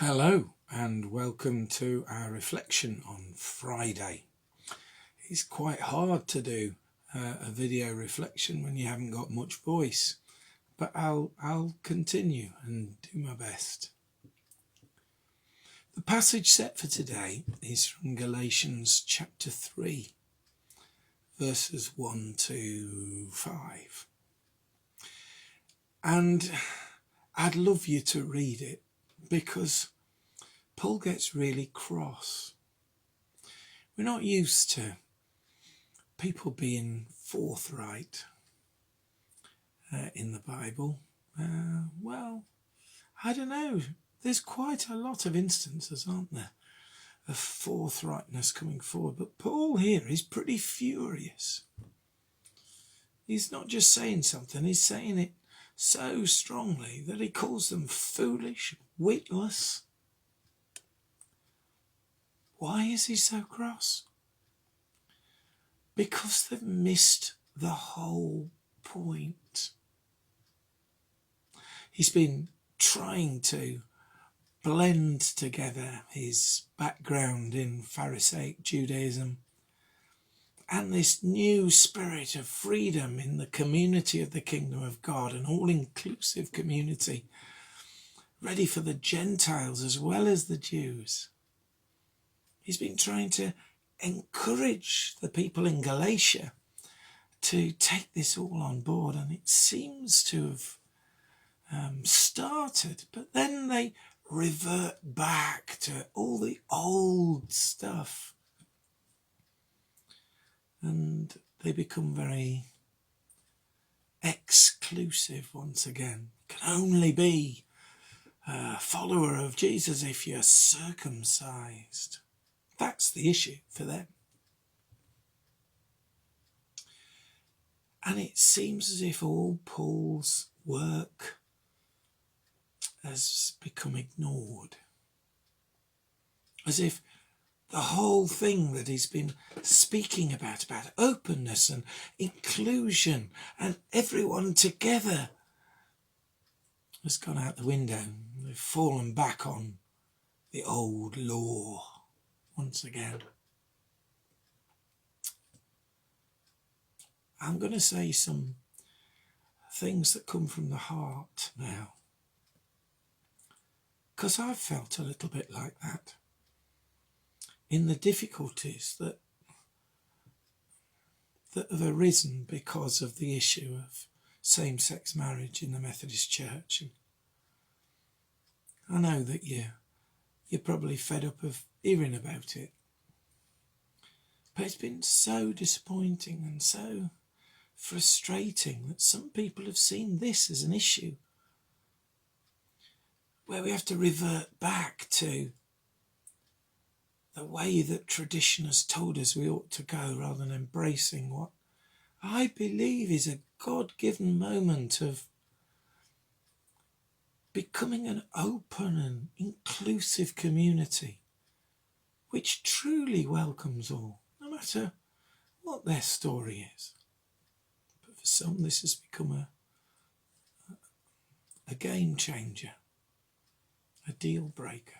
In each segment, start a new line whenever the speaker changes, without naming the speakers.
Hello and welcome to our reflection on Friday. It's quite hard to do a video reflection when you haven't got much voice, but I'll continue and do my best. The passage set for today is from Galatians chapter 3, verses 1 to 5. And I'd love you to read it because Paul gets really cross. We're not used to people being forthright in the Bible. Well, I don't know. There's quite a lot of instances, aren't there, of forthrightness coming forward. But Paul here is pretty furious. He's not just saying something, he's saying it so strongly that he calls them foolish, witless. Why is he so cross? Because they've missed the whole point. He's been trying to blend together his background in Pharisaic Judaism and this new spirit of freedom in the community of the kingdom of God, an all-inclusive community, ready for the Gentiles as well as the Jews. He's been trying to encourage the people in Galatia to take this all on board, and it seems to have started, but then they revert back to all the old stuff and they become very exclusive once again. Can only be a follower of Jesus if you're circumcised. That's the issue for them. And it seems as if all Paul's work has become ignored. As if the whole thing that he's been speaking about openness and inclusion and everyone together, has gone out the window. They've fallen back on the old law once again. I'm going to say some things that come from the heart now, because I've felt a little bit like that in the difficulties that have arisen because of the issue of same-sex marriage in the Methodist Church. And I know that you're probably fed up of hearing about it, but it's been so disappointing and so frustrating that some people have seen this as an issue where we have to revert back to the way that tradition has told us we ought to go, rather than embracing what I believe is a God-given moment of becoming an open and inclusive community which truly welcomes all, no matter what their story is. But for some, this has become a game changer, a deal breaker.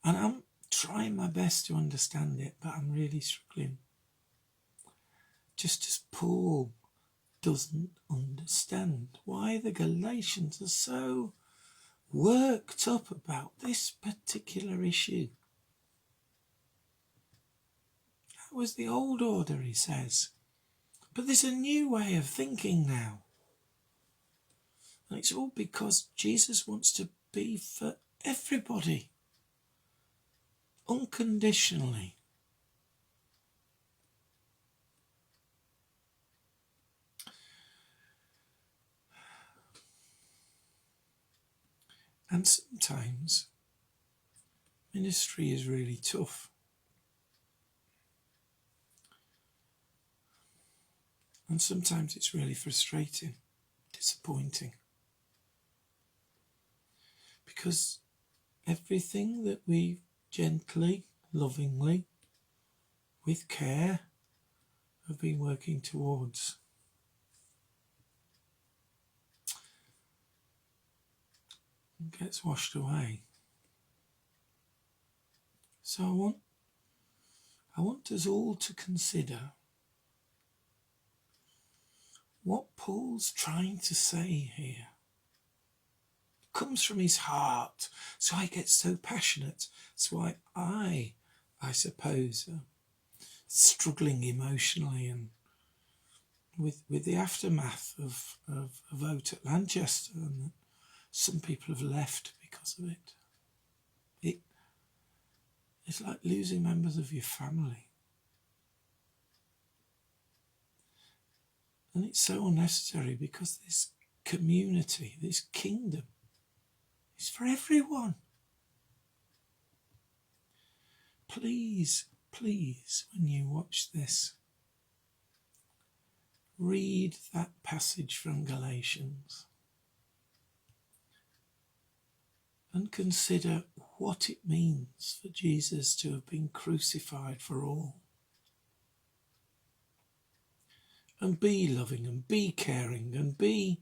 And I'm trying my best to understand it, but I'm really struggling. Just as Paul doesn't understand why the Galatians are so worked up about this particular issue. That was the old order, he says. But there's a new way of thinking now. And it's all because Jesus wants to be for everybody, unconditionally. And sometimes ministry is really tough. And sometimes it's really frustrating, disappointing. Because everything that we gently, lovingly, with care, have been working towards and gets washed away. So I want us all to consider what Paul's trying to say here. It comes from his heart, so I get so passionate. That's why I suppose, struggling emotionally and with the aftermath of a vote at Lancaster, and some people have left because of it. It's like losing members of your family. And it's so unnecessary, because this community, this kingdom, is for everyone. Please, please, when you watch this, read that passage from Galatians and consider what it means for Jesus to have been crucified for all. And be loving and be caring and be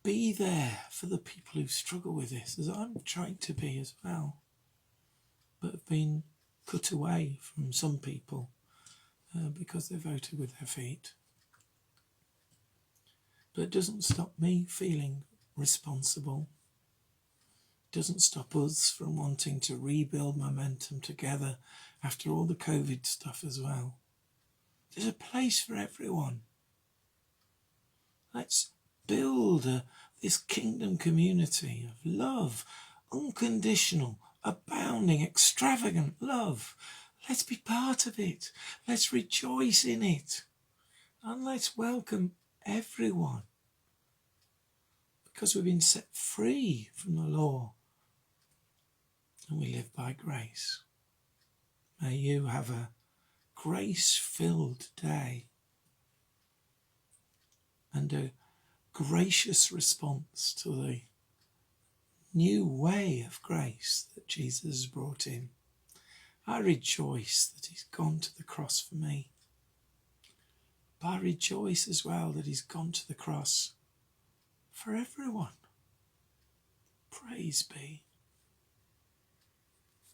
there for the people who struggle with this, as I'm trying to be as well, but have been cut away from some people because they voted with their feet. But it doesn't stop me feeling responsible. It doesn't stop us from wanting to rebuild momentum together after all the COVID stuff as well. There's a place for everyone. Let's build this kingdom community of love, unconditional, abounding, extravagant love. Let's be part of it. Let's rejoice in it. And let's welcome everyone, because we've been set free from the law and we live by grace. May you have a grace-filled day and a gracious response to the new way of grace that Jesus has brought in. I rejoice that he's gone to the cross for me. But I rejoice as well that he's gone to the cross for everyone. Praise be.